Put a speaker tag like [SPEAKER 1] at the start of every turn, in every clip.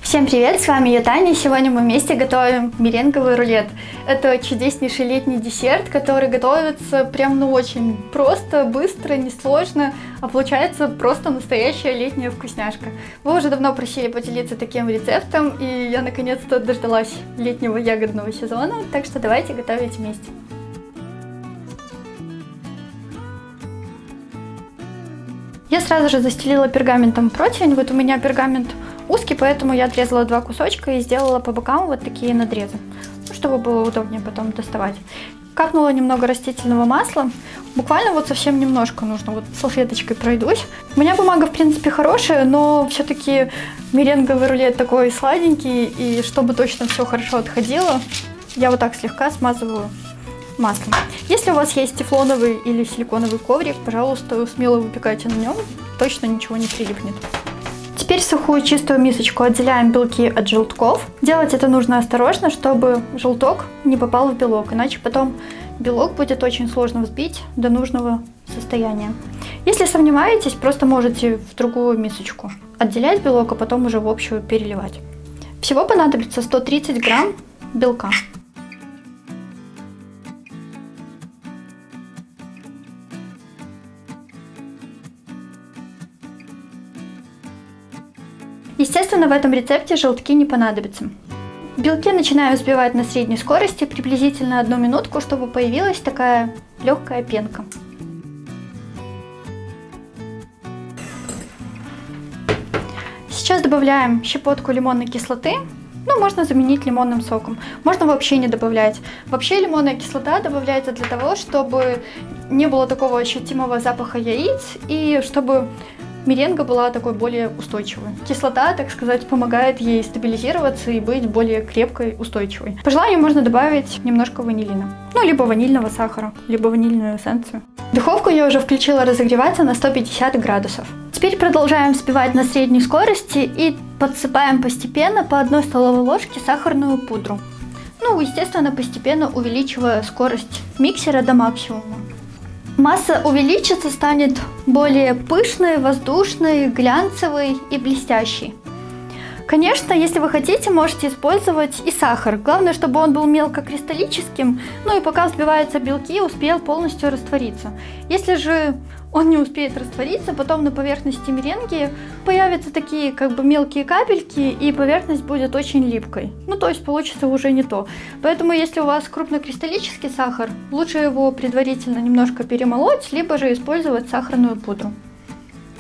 [SPEAKER 1] Всем привет, с вами я Таня. Сегодня мы вместе готовим меренговый рулет. Это чудеснейший летний десерт, который готовится прям очень просто, быстро, несложно, а получается просто настоящая летняя вкусняшка. Вы уже давно просили поделиться таким рецептом, и я наконец-то дождалась летнего ягодного сезона, так что давайте готовить вместе. Я сразу же застелила пергаментом противень. Вот у меня пергамент узкий, поэтому я отрезала два кусочка и сделала по бокам вот такие надрезы, чтобы было удобнее потом доставать. Капнула немного растительного масла, буквально вот совсем немножко нужно, вот салфеточкой пройдусь. У меня бумага в принципе хорошая, но все-таки меренговый рулет такой сладенький, и чтобы точно все хорошо отходило, я вот так слегка смазываю маслом. Если у вас есть тефлоновый или силиконовый коврик, пожалуйста, смело выпекайте на нем, точно ничего не прилипнет. Теперь в сухую чистую мисочку отделяем белки от желтков. Делать это нужно осторожно, чтобы желток не попал в белок, иначе потом белок будет очень сложно взбить до нужного состояния. Если сомневаетесь, просто можете в другую мисочку отделять белок, а потом уже в общую переливать. Всего понадобится 130 грамм белка. Естественно, в этом рецепте желтки не понадобятся. Белки начинаю взбивать на средней скорости, приблизительно 1 минутку, чтобы появилась такая легкая пенка. Сейчас добавляем щепотку лимонной кислоты. Можно заменить лимонным соком. Можно вообще не добавлять. Вообще лимонная кислота добавляется для того, чтобы не было такого ощутимого запаха яиц и чтобы меренга была такой более устойчивой. Кислота, так сказать, помогает ей стабилизироваться и быть более крепкой, устойчивой. По желанию можно добавить немножко ванилина. Либо ванильного сахара, либо ванильную эссенцию. Духовку я уже включила разогреваться на 150 градусов. Теперь продолжаем взбивать на средней скорости и подсыпаем постепенно по 1 столовой ложке сахарную пудру. Естественно, постепенно увеличивая скорость миксера до максимума. Масса увеличится, станет более пышной, воздушной, глянцевой и блестящей. Конечно, если вы хотите, можете использовать и сахар. Главное, чтобы он был мелкокристаллическим, и пока взбиваются белки, успел полностью раствориться. Если же он не успеет раствориться, потом на поверхности меренги появятся такие мелкие капельки, и поверхность будет очень липкой. То есть получится уже не то. Поэтому, если у вас крупнокристаллический сахар, лучше его предварительно немножко перемолоть, либо же использовать сахарную пудру.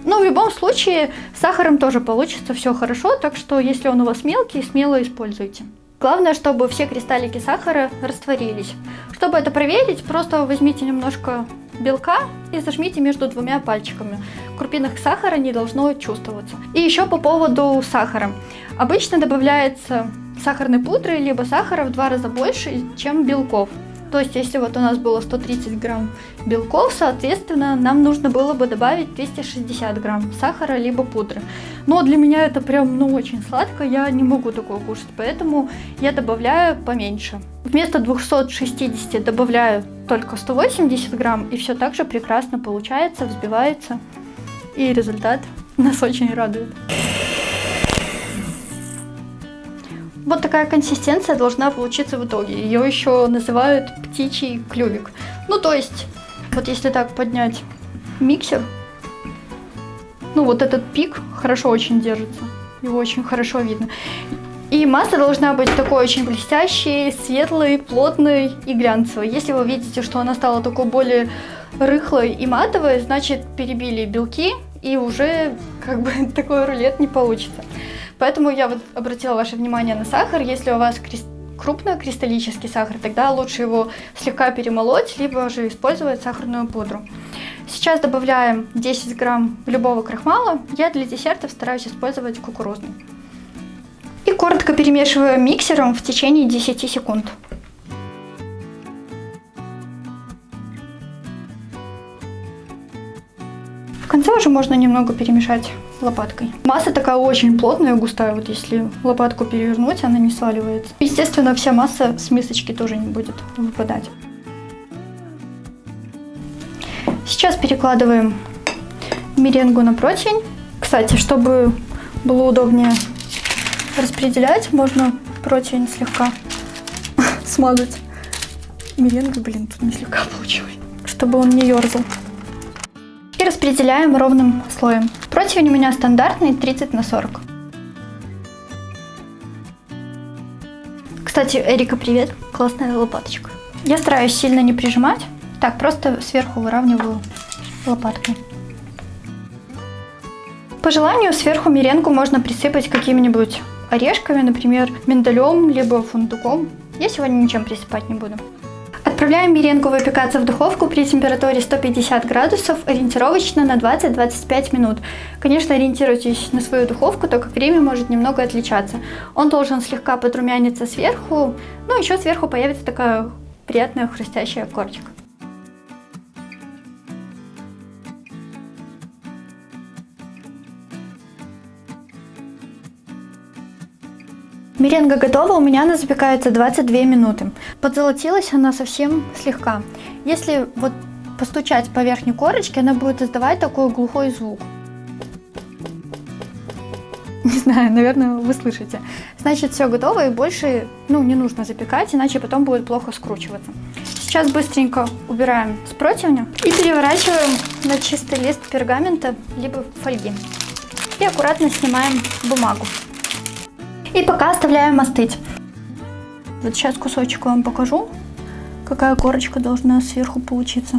[SPEAKER 1] В любом случае, с сахаром тоже получится все хорошо, так что если он у вас мелкий, смело используйте. Главное, чтобы все кристаллики сахара растворились. Чтобы это проверить, просто возьмите немножко белка и зажмите между 2 пальчиками. Крупинок сахара не должно чувствоваться. И еще по поводу сахара. Обычно добавляется сахарной пудры либо сахара в 2 раза больше, чем белков. То есть, если вот у нас было 130 грамм белков, соответственно, нам нужно было бы добавить 260 грамм сахара либо пудры. Но для меня это прям, очень сладко, я не могу такое кушать, поэтому я добавляю поменьше. Вместо 260 добавляю только 180 грамм, и все так же прекрасно получается, взбивается, и результат нас очень радует. Вот такая консистенция должна получиться в итоге. Ее еще называют птичий клювик. То есть, вот если так поднять миксер, вот этот пик хорошо очень держится. Его очень хорошо видно. И масса должна быть такой очень блестящей, светлой, плотной и глянцевой. Если вы видите, что она стала такой более рыхлой и матовой, значит перебили белки, и уже такой рулет не получится. Поэтому я обратила ваше внимание на сахар. Если у вас крупнокристаллический сахар, тогда лучше его слегка перемолоть, либо же использовать сахарную пудру. Сейчас добавляем 10 грамм любого крахмала. Я для десертов стараюсь использовать кукурузный. И коротко перемешиваю миксером в течение 10 секунд. В конце уже можно немного перемешать лопаткой. Масса такая очень плотная, густая, вот если лопатку перевернуть, она не сваливается. Естественно, вся масса с мисочки тоже не будет выпадать. Сейчас перекладываем меренгу на противень. Кстати, чтобы было удобнее распределять. Можно противень слегка смазать меренгой. Блин, тут не слегка получилось. Чтобы он не ерзал. И распределяем ровным слоем. Противень у меня стандартный 30×40. Кстати, Эрика, привет. Классная лопаточка. Я стараюсь сильно не прижимать. Так, просто сверху выравниваю лопаткой. По желанию сверху меренгу можно присыпать какими-нибудь орешками, например, миндалем, либо фундуком. Я сегодня ничем присыпать не буду. Отправляем меренгу выпекаться в духовку при температуре 150 градусов, ориентировочно на 20-25 минут. Конечно, ориентируйтесь на свою духовку, так как время может немного отличаться. Он должен слегка подрумяниться сверху, ну еще сверху появится такая приятная хрустящая корочка. Меренга готова, у меня она запекается 22 минуты. Подзолотилась она совсем слегка. Если вот постучать по верхней корочке, она будет издавать такой глухой звук. Не знаю, наверное, вы слышите. Значит, все готово и больше не нужно запекать, иначе потом будет плохо скручиваться. Сейчас быстренько убираем с противня и переворачиваем на чистый лист пергамента либо фольги. И аккуратно снимаем бумагу. И пока оставляем остыть. Вот сейчас кусочек вам покажу, какая корочка должна сверху получиться.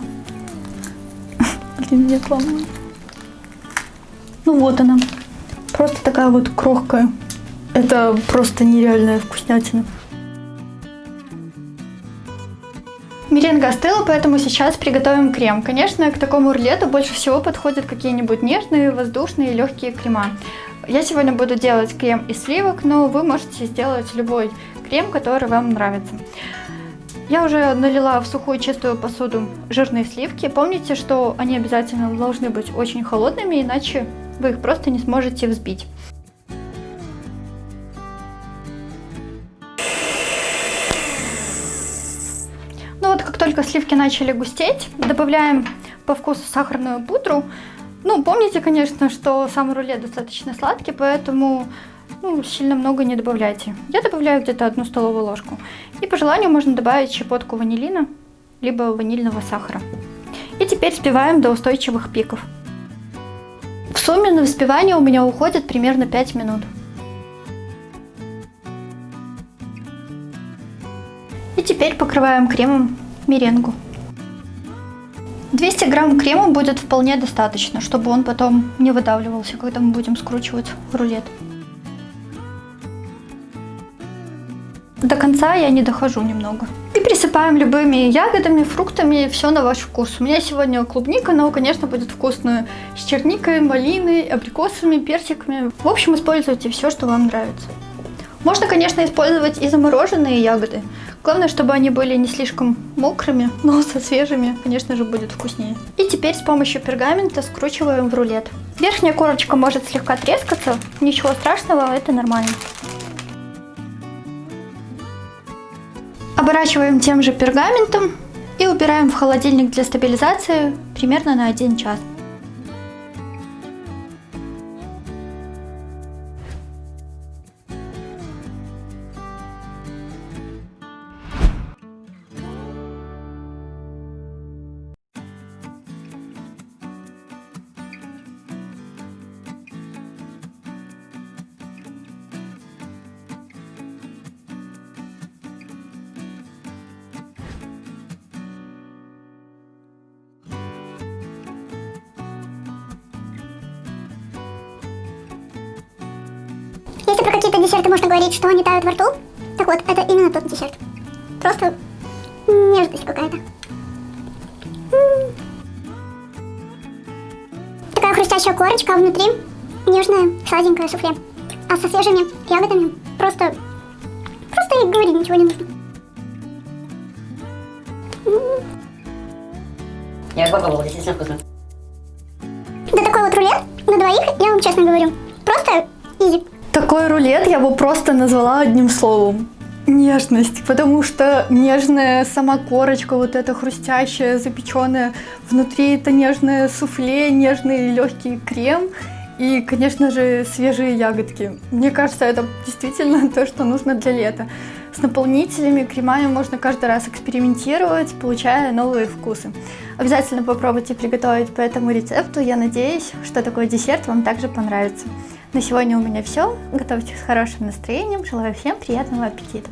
[SPEAKER 1] Блин, не сломала. Ну вот она. Просто такая вот крохкая. Это просто нереальная вкуснятина. Меренга остыла, поэтому сейчас приготовим крем. Конечно, к такому рулету больше всего подходят какие-нибудь нежные, воздушные, легкие крема. Я сегодня буду делать крем из сливок, но вы можете сделать любой крем, который вам нравится. Я уже налила в сухую чистую посуду жирные сливки. Помните, что они обязательно должны быть очень холодными, иначе вы их просто не сможете взбить. Ну вот, как только сливки начали густеть, добавляем по вкусу сахарную пудру. Ну, помните, конечно, что сам рулет достаточно сладкий, поэтому сильно много не добавляйте. Я добавляю где-то 1 столовую ложку. И по желанию можно добавить щепотку ванилина, либо ванильного сахара. И теперь взбиваем до устойчивых пиков. В сумме на взбивание у меня уходит примерно 5 минут. И теперь покрываем кремом меренгу. 200 грамм крема будет вполне достаточно, чтобы он потом не выдавливался, когда мы будем скручивать рулет. До конца я не дохожу немного. И присыпаем любыми ягодами, фруктами, все на ваш вкус. У меня сегодня клубника, но, конечно, будет вкусную с черникой, малиной, абрикосами, персиками. В общем, используйте все, что вам нравится. Можно, конечно, использовать и замороженные ягоды. Главное, чтобы они были не слишком мокрыми, но со свежими, конечно же, будет вкуснее. И теперь с помощью пергамента скручиваем в рулет. Верхняя корочка может слегка трескаться, ничего страшного, это нормально. Оборачиваем тем же пергаментом и убираем в холодильник для стабилизации примерно на 1 час.
[SPEAKER 2] Если про какие-то десерты можно говорить, что они тают во рту, так вот, это именно тот десерт. Просто нежность какая-то. Такая хрустящая корочка, а внутри нежное сладенькое суфле. А со свежими ягодами просто и говорить ничего не нужно.
[SPEAKER 3] Я попробовал, действительно вкусно.
[SPEAKER 2] Да такой вот рулет на двоих, я вам честно говорю, просто изи.
[SPEAKER 1] Такой рулет я бы просто назвала одним словом. Нежность, потому что нежная сама корочка, вот эта хрустящая, запеченная, внутри это нежное суфле, нежный легкий крем И, конечно же, свежие ягодки. Мне кажется, это действительно то, что нужно для лета. С наполнителями, кремами можно каждый раз экспериментировать, получая новые вкусы. Обязательно попробуйте приготовить по этому рецепту. Я надеюсь, что такой десерт вам также понравится. На сегодня у меня все. Готовьте с хорошим настроением. Желаю всем приятного аппетита.